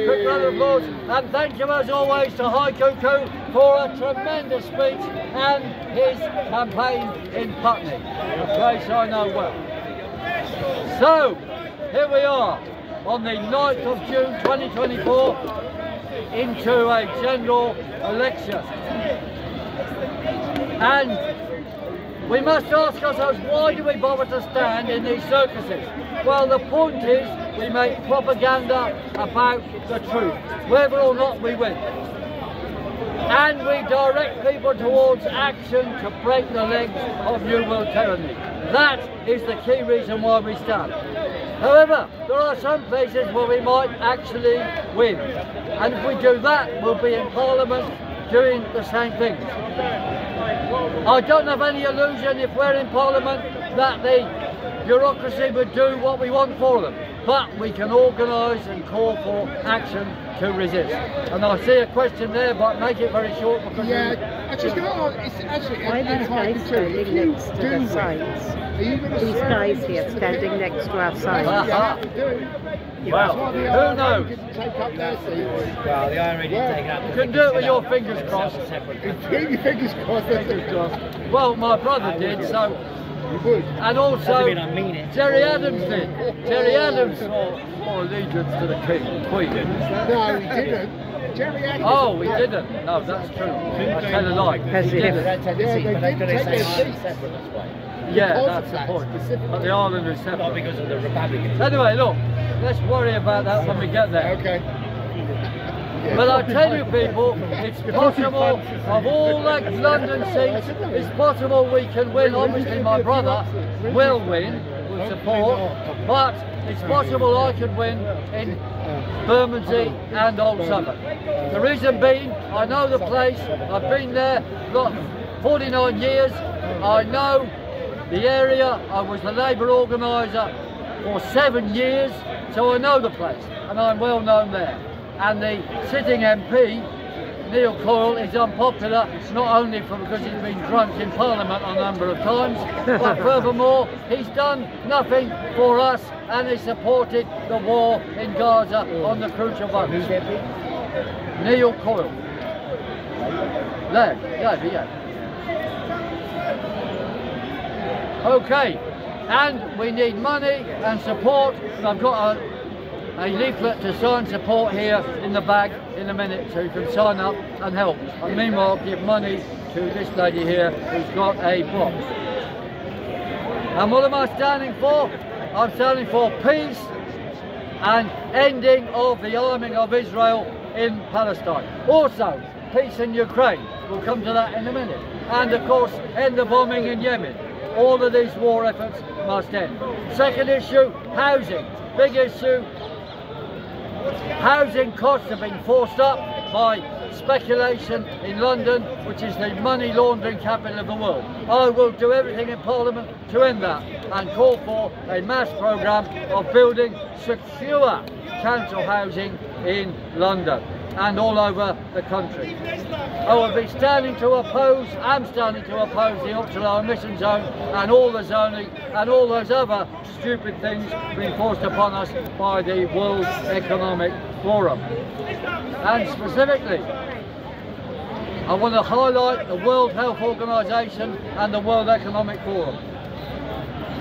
Quick round of applause, and thank you as always to High Cuckoo for a tremendous speech and his campaign in Putney, a place I know well. So, here we are on the 9th of June 2024 into a general election. And we must ask ourselves, why do we bother to stand in these circuses? Well, the point is, we make propaganda about the truth, whether or not we win. And we direct people towards action to break the legs of New World tyranny. That is the key reason why we stand. However, there are some places where we might actually win. And if we do that, we'll be in Parliament doing the same things. I don't have any illusion if we're in Parliament that the bureaucracy would do what we want for them. But we can organise and call for action to resist. And I see a question there, but make it very short. Because I just got it's actually why are these guys standing next to the signs? These guys here standing next to our signs. Well, who knows? Well, the IRA didn't take it up. You can do it with your fingers crossed. Keep your fingers crossed. Well, my brother did, so. And also, Jerry Adams did. Jerry Adams swore allegiance to the Queen. No, he didn't. Jerry Adams. Oh, we didn't. No, that's true. I tell a lie. Yeah, that's the point. But the island is separate. Not because of the Republicans. Anyway, look, let's worry about that when we get there. Okay. But I tell you people, it's possible, of all the London seats, it's possible we can win. Obviously my brother will win with support, but it's possible I could win in Bermondsey and Old Suffolk. The reason being, I know the place, I've been there, got 49 years, I know the area, I was the Labour organiser for 7 years, so I know the place, and I'm well known there. And the sitting MP, Neil Coyle, is unpopular, not only because he's been drunk in Parliament a number of times, but furthermore, he's done nothing for us and he supported the war in Gaza on the crucial votes. Neil Coyle. Yeah. Okay, and we need money and support, and I've got a leaflet to sign support here in the bag in a minute, so you can sign up and help. And meanwhile, give money to this lady here who's got a box. And what am I standing for? I'm standing for peace and ending of the arming of Israel in Palestine. Also, peace in Ukraine. We'll come to that in a minute. And of course, end the bombing in Yemen. All of these war efforts must end. Second issue, housing. Big issue. Housing costs have been forced up by speculation in London, which is the money laundering capital of the world. I will do everything in Parliament to end that and call for a mass programme of building secure council housing in London and all over the country. I will be standing to oppose, I'm standing to oppose the ultra-low emission zone and all the zoning and all those other stupid things being forced upon us by the World Economic Forum. And specifically, I want to highlight the World Health Organization and the World Economic Forum.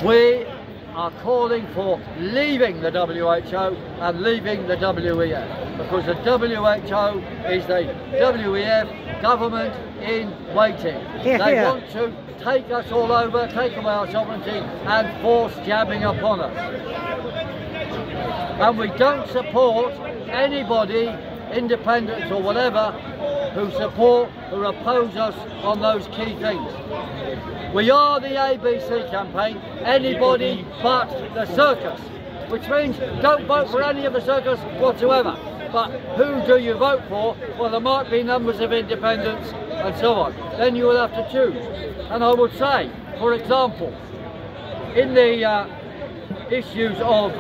We are calling for leaving the WHO and leaving the WEF, because the WHO is the WEF government in waiting. They want to take us all over, take away our sovereignty and force jabbing upon us. And we don't support anybody, independents or whatever, who oppose us on those key things. We are the ABC campaign, anybody but the circus, which means don't vote for any of the circus whatsoever. But who do you vote for? Well, there might be numbers of independents and so on. Then you will have to choose. And I would say, for example, in the issues of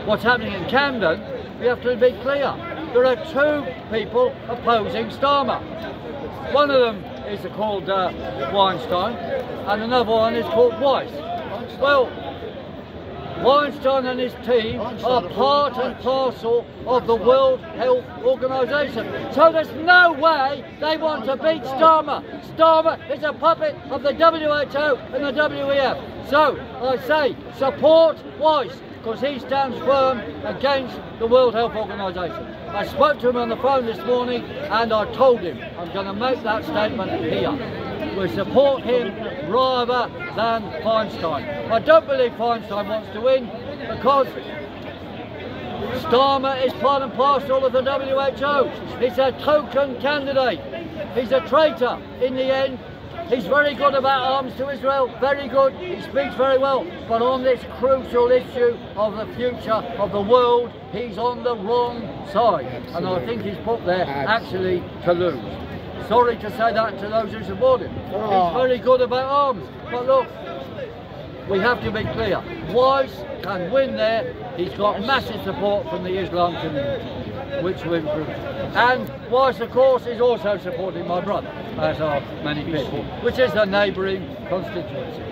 what's happening in Camden, we have to be clear. There are two people opposing Starmer. One of them is called Weinstein, and another one is called Weiss. Well, Weinstein and his team are part and parcel of the World Health Organization. So there's no way they want to beat Starmer. Starmer is a puppet of the WHO and the WEF. So I say support Weiss, because he stands firm against the World Health Organization. I spoke to him on the phone this morning and I told him I'm going to make that statement here. We support him rather than Feinstein. I don't believe Feinstein wants to win because Starmer is part and parcel of the WHO. He's a token candidate. He's a traitor in the end. He's very good about arms to Israel, very good, he speaks very well, but on this crucial issue of the future of the world, he's on the wrong side. And I think he's put there actually to lose. Sorry to say that to those who support him. He's very good about arms, but look, we have to be clear. Weiss can win there. He's got massive support from the Islam community, which will improve. And Weiss, of course, is also supporting my brother, as are many people, which is a neighbouring constituency.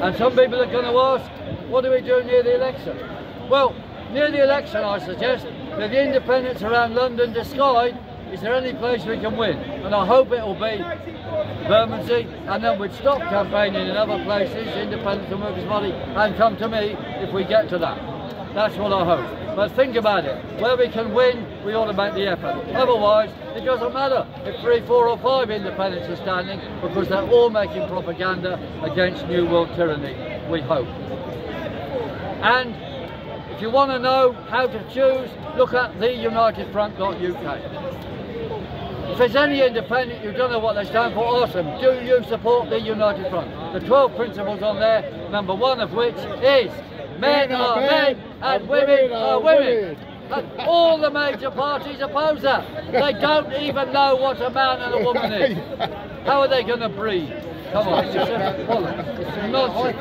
And some people are going to ask, what do we do near the election? Well, near the election, I suggest that the independents around London decide, is there any place we can win? And I hope it will be Bermondsey, and then we'd stop campaigning in other places, independents and workers' party, and come to me if we get to that. That's what I hope. But think about it, where we can win, we ought to make the effort. Otherwise, it doesn't matter if 3, 4 or 5 independents are standing, because they're all making propaganda against New World tyranny, we hope. And if you want to know how to choose, look at theunitedfront.uk. If there's any independent you don't know what they stand for, ask them, do you support the United Front? The 12 principles on there, number 1 of which is men are men and women are women. And all the major parties oppose that. They don't even know what a man and a woman is. How are they going to breed? Come on, it's nonsense.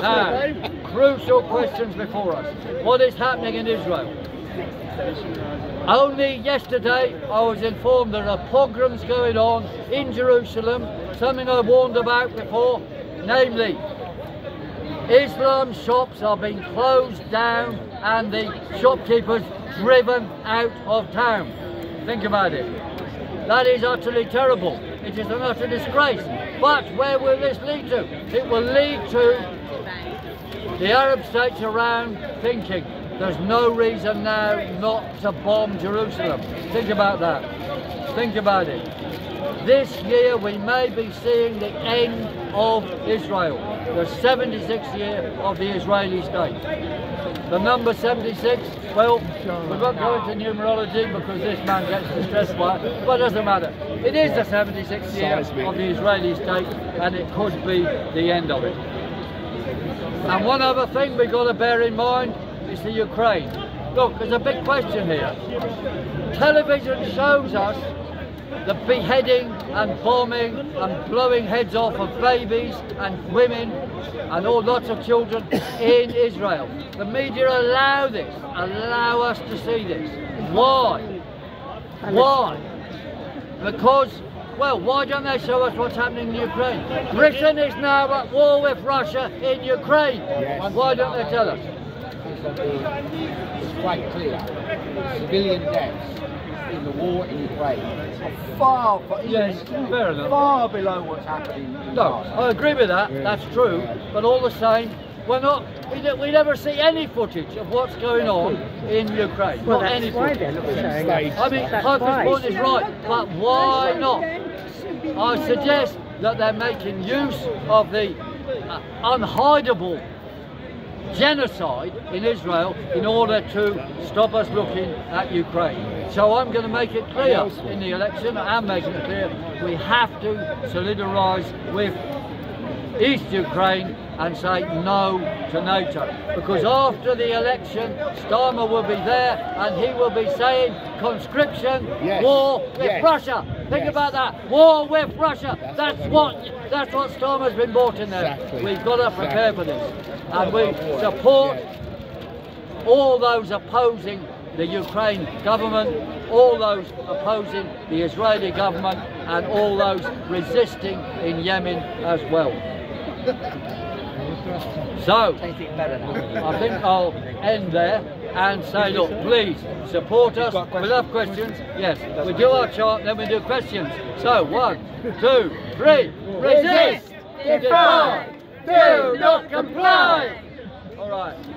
Now, crucial questions before us. What is happening in Israel? Only yesterday I was informed there are pogroms going on in Jerusalem, something I warned about before, namely Islam shops are being closed down and the shopkeepers driven out of town. Think about it. That is utterly terrible. It is an utter disgrace. But where will this lead to? It will lead to the Arab states around thinking there's no reason now not to bomb Jerusalem. Think about that. Think about it. This year we may be seeing the end of Israel, the 76th year of the Israeli state. The number 76, well, we won't go into numerology because this man gets distressed by it, but it doesn't matter. It is the 76th year of the Israeli state, and it could be the end of it. And one other thing we've got to bear in mind is the Ukraine. Look, there's a big question here. Television shows us the beheading and bombing and blowing heads off of babies and women and all lots of children in Israel. The media allow this, allow us to see this. Why? Why? Because, well, why don't they show us what's happening in Ukraine? Britain is now at war with Russia in Ukraine. Why don't they tell us? It's quite clear. Civilian deaths in the war in Ukraine are far below what's happening in Gaza. I agree with that, that's true, but all the same, we never see any footage of what's going on in Ukraine. Well, not that's any why footage. they're not showing it. I mean, Piper's point is right, but why not? I suggest that they're making use of the unhideable genocide in Israel in order to stop us looking at Ukraine. So I'm going to make it clear in the election, I am making it clear, we have to solidarise with East Ukraine and say no to NATO. Because after the election, Starmer will be there and he will be saying conscription, war with Russia. Think about that, war with Russia. That's what Starmer's been bought in there. We've got to prepare for this. And we support all those opposing the Ukraine government, all those opposing the Israeli government, and all those resisting in Yemen as well. So, Anything better now? I think I'll end there and say, look, please support us. We'll have questions. Yes, we do our chart, then we do questions. So, 1, 2, 3. Resist, defy, do not comply. All right.